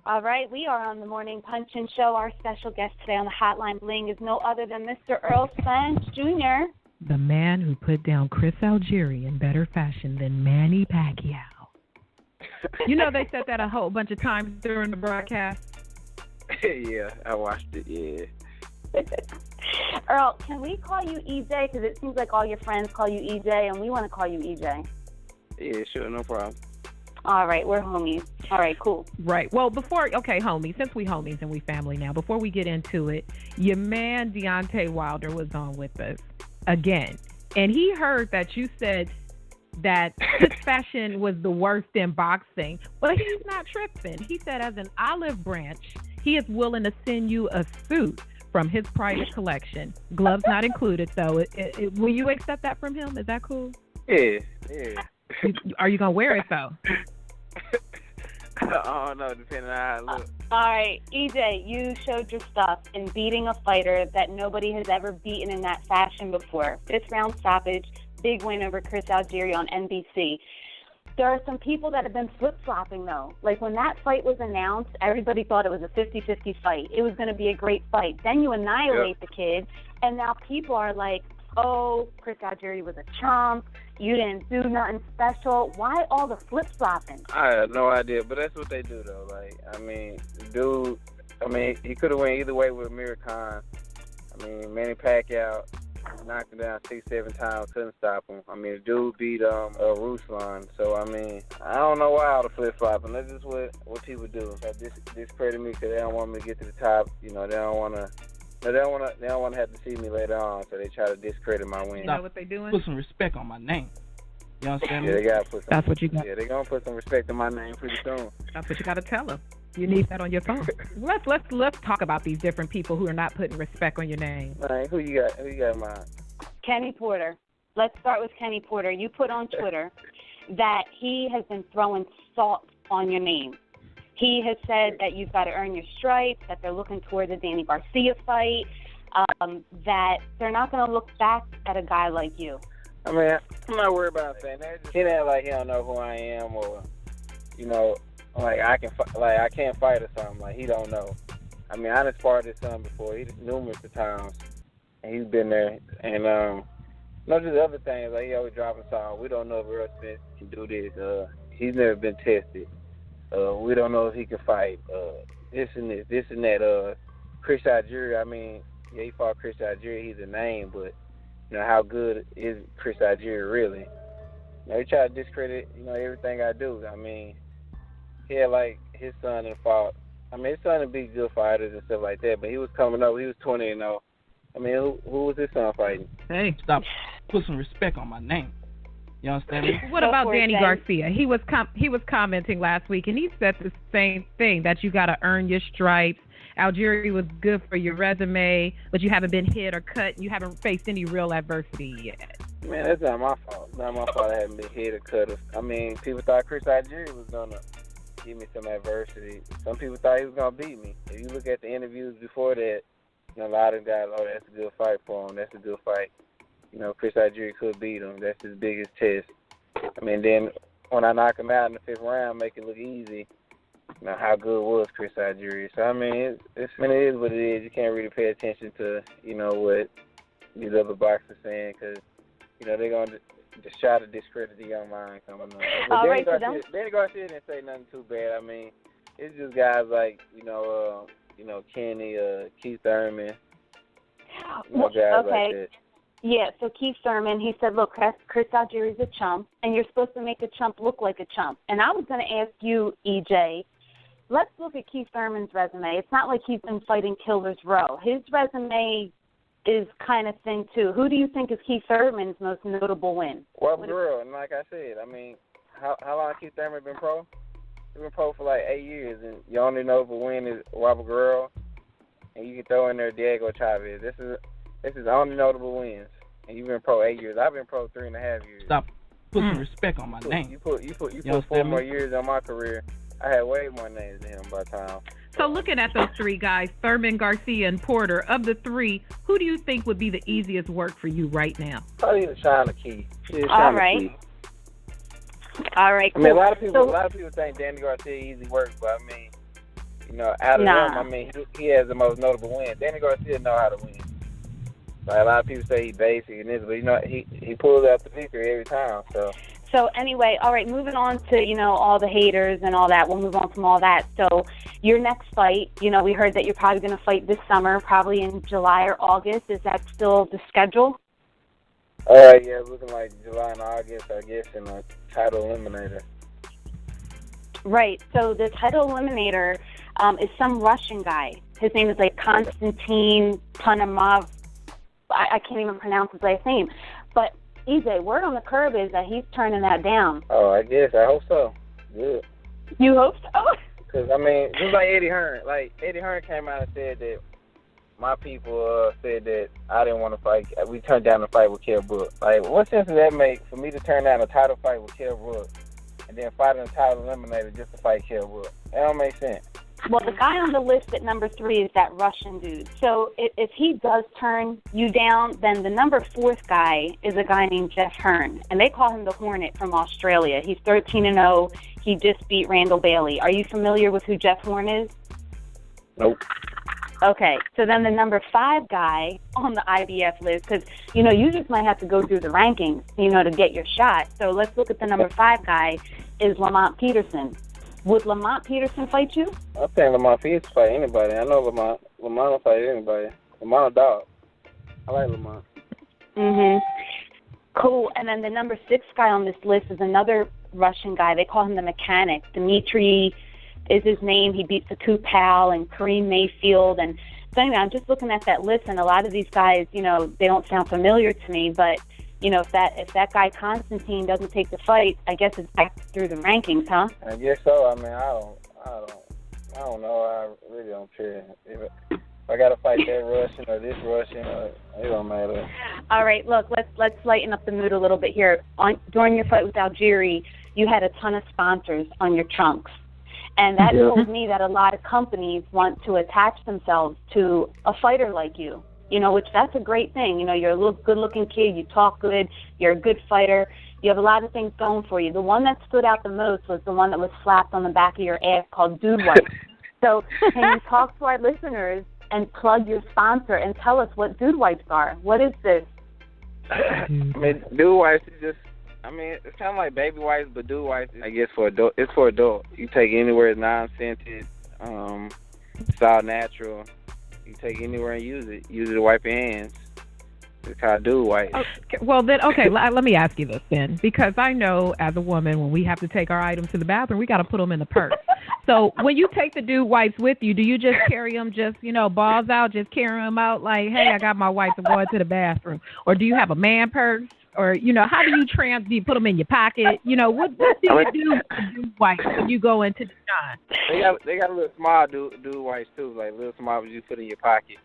All right, we are on the Morning Punch and Show. Our special guest today on the Hotline Bling is no other than Mr. Errol Spence Jr. The man who put down Chris Algieri in better fashion than Manny Pacquiao. You know they said that a whole bunch of times during the broadcast. Yeah, I watched it, yeah. Earl, can we call you EJ? Because it seems like all your friends call you EJ, and we want to call you EJ. Yeah, sure, no problem. All right, we're homies. All right, cool. Right. Well, homies, since we homies and we family now, before we get into it, your man Deontay Wilder was on with us again. And he heard that you said that his fashion was the worst in boxing. But he's not tripping. He said as an olive branch, he is willing to send you a suit from his private collection. Gloves not included, though. Will you accept that from him? Is that cool? Yeah. Are you going to wear it, though? I don't know, depending on how it looks. All right, EJ, you showed your stuff in beating a fighter that nobody has ever beaten in that fashion before. 5th round stoppage, big win over Chris Algieri on NBC. There are some people that have been flip-flopping, though. Like, when that fight was announced, everybody thought it was a 50-50 fight. It was going to be a great fight. Then you annihilate the kid, and now people are like, oh, Chris Algieri was a chump. You didn't do nothing special. Why all the flip-flopping? I have no idea, but that's what they do, though. Like, I mean, dude, he could have went either way with Amir Khan. I mean, Manny Pacquiao knocked him down 6-7 times, couldn't stop him. I mean, the dude beat Ruslan. So, I mean, I don't know why all the flip-flopping. That's just what people do. Like, discredit me because they don't want me to get to the top. You know, they don't want to. No, they don't want to have to see me later on, so they try to discredit my win. You know what they doing? Put some respect on my name. You understand me? Yeah, they gotta put some. That's what you got. Yeah, they gonna put some respect on my name pretty soon. That's what you got to tell them. You need that on your phone. Let's talk about these different people who are not putting respect on your name. All right, who you got in mind? Kenny Porter. Let's start with Kenny Porter. You put on Twitter that he has been throwing salt on your name. He has said that you've got to earn your stripes, that they're looking toward the Danny Garcia fight, that they're not going to look back at a guy like you. I mean, I'm not worried about saying that. Just act like he don't know who I am, or you know, like I can't fight or something. Like he don't know. I mean, I done sparred his son before. He numerous times, and he's been there. And just other things like he always dropping songs. We don't know if Errol Spence can do this. He's never been tested. We don't know if he can fight. This and that. Chris Algieri. I mean, yeah, he fought Chris Algieri. He's a name, but you know how good is Chris Algieri really? You know, he try to discredit everything I do. I mean, he had like his son and fought. I mean, his son would be good fighters and stuff like that, but he was coming up. He was 20-0. I mean, who was his son fighting? Hey, stop. Put some respect on my name. You understand me? What about Danny Garcia? He was commenting last week, and he said the same thing, that you got to earn your stripes. Algieri was good for your resume, but you haven't been hit or cut. You haven't faced any real adversity yet. Man, that's not my fault. It's not my fault I haven't been hit or cut. I mean, people thought Chris Algieri was going to give me some adversity. Some people thought he was going to beat me. If you look at the interviews before that, you know, a lot of guys, oh, that's a good fight for him. That's a good fight. You know, Chris Algieri could beat him. That's his biggest test. I mean, then when I knock him out in the 5th round, make it look easy. You know, how good was Chris Jeandra? So, I mean, it is what it is. You can't really pay attention to, you know, what these other boxers saying because, you know, they're going to just try to discredit the young mind coming up. But Danny Garcia didn't say nothing too bad. I mean, it's just guys like, Kenny, Keith Thurman, guys like that. Yeah, so Keith Thurman, he said, look, Chris Algieri's a chump, and you're supposed to make a chump look like a chump. And I was going to ask you, EJ, let's look at Keith Thurman's resume. It's not like he's been fighting Killer's Row. His resume is kind of thin, too. Who do you think is Keith Thurman's most notable win? Well, girl, and like I said, I mean, how long Keith Thurman been pro? He's been pro for like 8 years, and your only notable win is Wobble Girl, and you can throw in there Diego Chavez. This is the only notable wins. And you've been pro 8 years. I've been pro 3.5 years. Stop. Put some respect on my name. You put 4 more years on my career. I had way more names than him by the time. So looking at those three guys, Thurman, Garcia, and Porter, of the three, who do you think would be the easiest work for you right now? Probably Shauna Key. All right. All right. Cool. I mean, a lot of people think Danny Garcia easy work, but I mean, You know, out of Nah. them, I mean, he has the most notable win. Danny Garcia know how to win. Like, a lot of people say he basic and this, but you know, he pulls out the victory every time. So anyway, all right, moving on to, you know, all the haters and all that. We'll move on from all that. So your next fight, you know, we heard that you're probably going to fight this summer, probably in July or August. Is that still the schedule? Yeah, looking like July and August, I guess, in a title eliminator. Right. So the title eliminator is some Russian guy. His name is like Konstantin Panamov. I can't even pronounce his last name. But EJ, word on the curb is that he's turning that down. Oh, I guess. I hope so. Good. You hope so? Because, I mean, just like Eddie Hearn. Like, Eddie Hearn came out and said that my people said that I didn't want to fight. We turned down the fight with Kell Brook. Like, what sense does that make for me to turn down a title fight with Kell Brook and then fight in a title eliminator just to fight Kell Brook? That don't make sense. Well, the guy on the list at number 3 is that Russian dude. So if he does turn you down, then the number 4th guy is a guy named Jeff Hearn. And they call him the Hornet from Australia. He's 13-0. He just beat Randall Bailey. Are you familiar with who Jeff Hearn is? Nope. Okay. So then the number 5 guy on the IBF list, because, you know, you just might have to go through the rankings, you know, to get your shot. So let's look at the number 5 guy is Lamont Peterson. Would Lamont Peterson fight you? I think Lamont Peterson fight anybody. I know Lamont will fight anybody. Lamont a dog. I like Lamont. Cool. And then the number 6 guy on this list is another Russian guy. They call him the Mechanic. Dmitry is his name. He beats Akut Pal and Kareem Mayfield. And so anyway, I'm just looking at that list, and a lot of these guys, you know, they don't sound familiar to me, but you know, if that guy Constantine doesn't take the fight, I guess it's back through the rankings, huh? I guess so. I mean, I don't know. I really don't care. If I got to fight that Russian or this Russian, it don't matter. All right, look, let's lighten up the mood a little bit here. During your fight with Algieri, you had a ton of sponsors on your trunks, and that told me that a lot of companies want to attach themselves to a fighter like you. You know, which that's a great thing. You know, you're a good-looking kid. You talk good. You're a good fighter. You have a lot of things going for you. The one that stood out the most was the one that was slapped on the back of your ass called Dude Wipes. So can you talk to our listeners and plug your sponsor and tell us what Dude Wipes are? What is this? I mean, Dude Wipes is just, I mean, it's kind of like baby wipes, but Dude Wipes, I guess, for adult. It's for adult. You take it anywhere it's non-scented. It's all natural. You take it anywhere and use it. Use it to wipe your hands. It's called Dude Wipes. Okay, well, then, okay, let me ask you this then. Because I know as a woman, when we have to take our items to the bathroom, we got to put them in the purse. So when you take the Dude Wipes with you, do you just carry them just, you know, balls out, just carry them out like, hey, I got my wipes, I'm going to the bathroom? Or do you have a man purse? Or, you know, how do you do you put them in your pocket? You know, what do you do with the Dude Wipes when you go into the shine? They got a little small Dude Wipes, too, like little small ones you put in your pocket.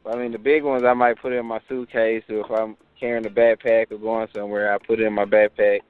But, I mean, the big ones I might put in my suitcase, or if I'm carrying a backpack or going somewhere, I put it in my backpack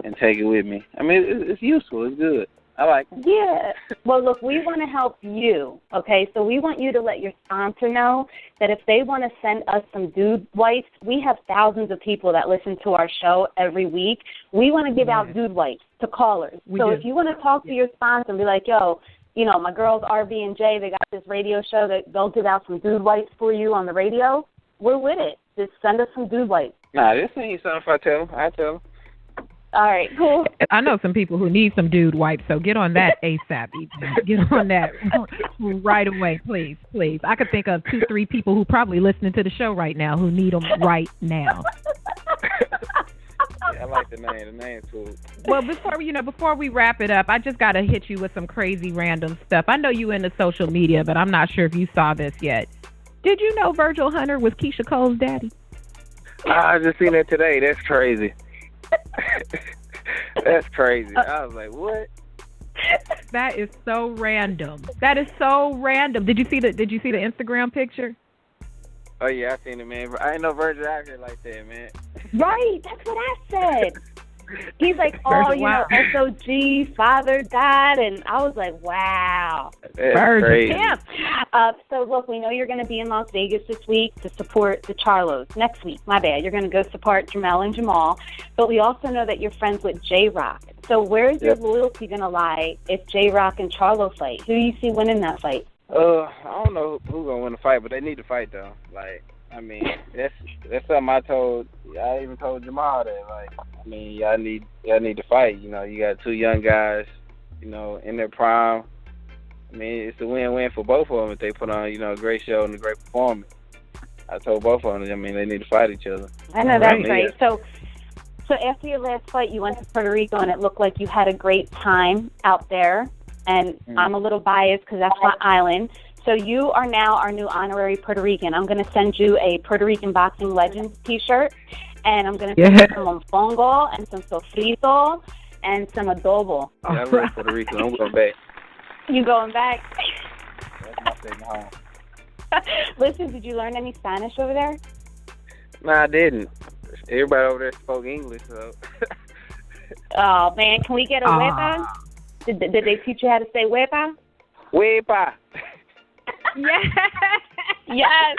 and take it with me. I mean, it's useful. It's good. I like them. Yeah. Well, look, we want to help you, okay? So we want you to let your sponsor know that if they want to send us some Dude Wipes, we have thousands of people that listen to our show every week. We want to give out Dude Wipes to callers. If you want to talk to your sponsor and be like, yo, you know, my girls RV and J, they got this radio show that they'll give out some Dude Wipes for you on the radio, we're with it. Just send us some Dude Wipes. Nah, this ain't something if I tell them. I tell them. All right, cool. I know some people who need some Dude Wipes, so get on that ASAP. Get on that right away, please, please. I could think of 2-3 people who probably listening to the show right now who need them right now. Yeah, I like the name. The name's cool. Well, before we wrap it up, I just got to hit you with some crazy random stuff. I know you into social media, but I'm not sure if you saw this yet. Did you know Virgil Hunter was Keisha Cole's daddy? I just seen that today. That's crazy. That's crazy. I was like, what? That is so random. That is so random. Did you see the Instagram picture? Oh yeah, I seen it, man. I ain't know Virgil out here like that, man. Right, that's what I said. He's like, oh, you know, SOG, father died, and I was like, wow. That's crazy. So, look, we know you're going to be in Las Vegas this week to support the Charlos. Next week, my bad, you're going to go support Jamel and Jamal. But we also know that you're friends with J-Rock. So where's your loyalty going to lie if J-Rock and Charlo fight? Who do you see winning that fight? I don't know who's going to win the fight, but they need to fight, though. Like, I mean, that's something I even told Jamal that, like, I mean, y'all need to fight. You know, you got two young guys, you know, in their prime. I mean, it's a win-win for both of them if they put on, you know, a great show and a great performance. I told both of them, I mean, they need to fight each other. I know, that's right. So after your last fight, you went to Puerto Rico, and it looked like you had a great time out there. And I'm a little biased because that's my island. So you are now our new honorary Puerto Rican. I'm going to send you a Puerto Rican Boxing Legends T-shirt, and I'm going to send you some mofongo and some sofrito and some adobo. Yeah, I'm going to Puerto Rico. I'm going back. You going back? That's my second home. Listen, did you learn any Spanish over there? No, I didn't. Everybody over there spoke English, so. Oh, man. Can we get a huepa? Did they teach you how to say huepa? Huepa. Yes.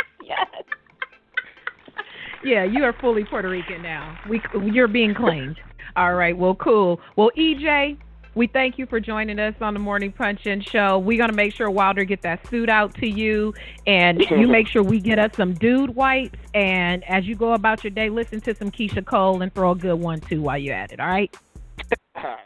Yeah, you are fully Puerto Rican now. You're being claimed. All right, well, cool. Well, EJ, we thank you for joining us on the Morning Punch-In Show. We're going to make sure Wilder get that suit out to you, and you make sure we get us some dude wipes. And as you go about your day, listen to some Keisha Cole and throw a good one, too, while you're at it, all right? All right.